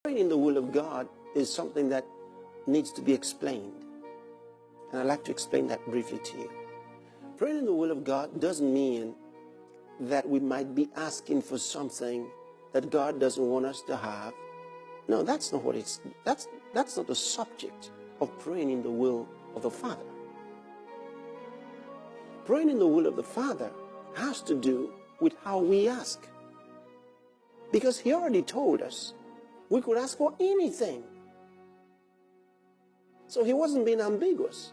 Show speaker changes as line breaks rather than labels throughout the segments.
Praying in the will of God is something that needs to be explained. And I'd like to explain that briefly to you. Praying in the will of God doesn't mean that we might be asking for something that God doesn't want us to have. No, that's not what it's, that's not the subject of praying in the will of the Father. Praying in the will of the Father has to do with how we ask. Because He already told us we could ask for anything. So He wasn't being ambiguous.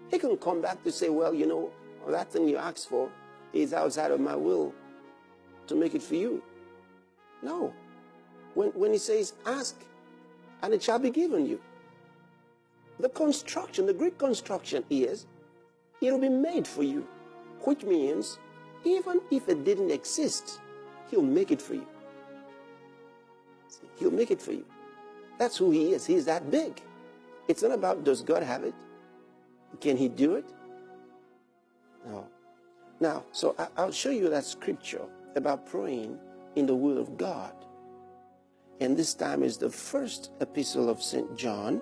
He can come back to say, well, you know, that thing you asked for is outside of my will to make it for you. No. When He says, ask, and it shall be given you. The construction, the Greek construction is, it'll be made for you. Which means, even if it didn't exist, He'll make it for you. See, He'll make it for you. That's who He is. He's that big. It's not about, does God have it? Can He do it? No. Now, so I'll show you that scripture about praying in the will of God. And this time is the first epistle of St. John,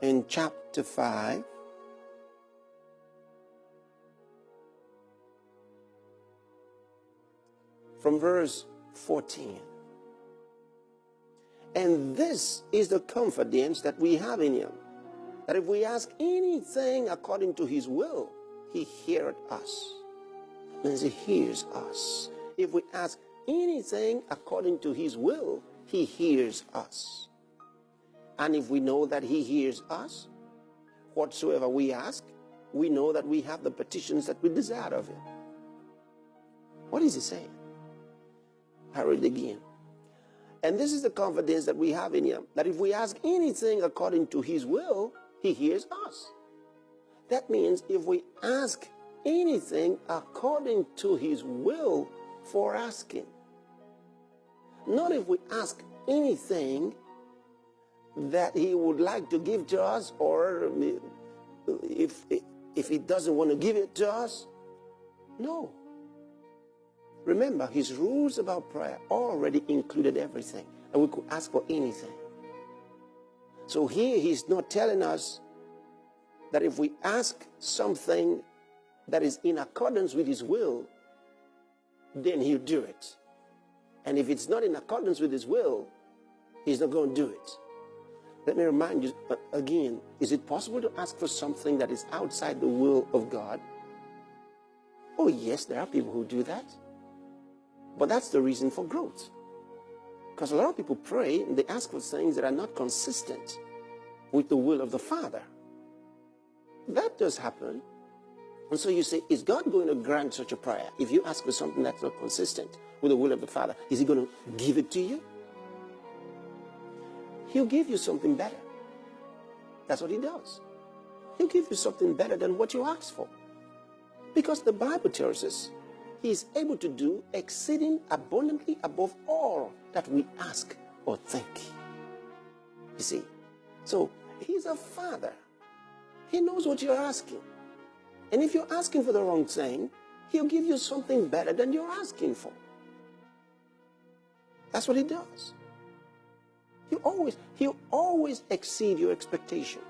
in chapter 5, from verse 14. And this is the confidence that we have in Him, that if we ask anything according to His will, He heareth us. That means He hears us. If we ask anything according to His will, He hears us. And if we know that He hears us, whatsoever we ask, we know that we have the petitions that we desire of Him. What is He saying? I read it again. And this is the confidence that we have in Him, that if we ask anything according to His will, He hears us. That means if we ask anything according to His will for asking, not if we ask anything that He would like to give to us, or if He doesn't want to give it to us. No. Remember, His rules about prayer already included everything, and we could ask for anything. So here He's not telling us that if we ask something that is in accordance with His will, then He'll do it. And if it's not in accordance with His will, He's not going to do it. Let me remind you again, is it possible to ask for something that is outside the will of God? Oh yes, there are people who do that. But that's the reason for growth. Because a lot of people pray and they ask for things that are not consistent with the will of the Father. That does happen. And so you say, is God going to grant such a prayer? If you ask for something that's not consistent with the will of the Father, is He going to give it to you? He'll give you something better. That's what He does. He'll give you something better than what you asked for. Because the Bible tells us He is able to do exceeding abundantly above all that we ask or think. You see, so He's a Father. He knows what you're asking. And if you're asking for the wrong thing, He'll give you something better than you're asking for. That's what He does. He'll always exceed your expectation.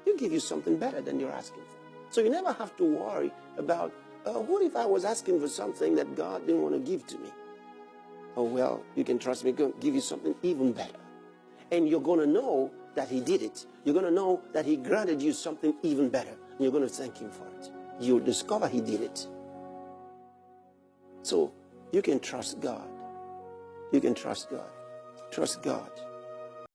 He'll give you something better than you're asking for. So you never have to worry about, what if I was asking for something that God didn't want to give to me? Oh, well, you can trust me, He'll give you something even better. And you're going to know that He did it. You're going to know that He granted you something even better. And you're going to thank Him for it. You'll discover He did it. So you can trust God. You can trust God. Trust God.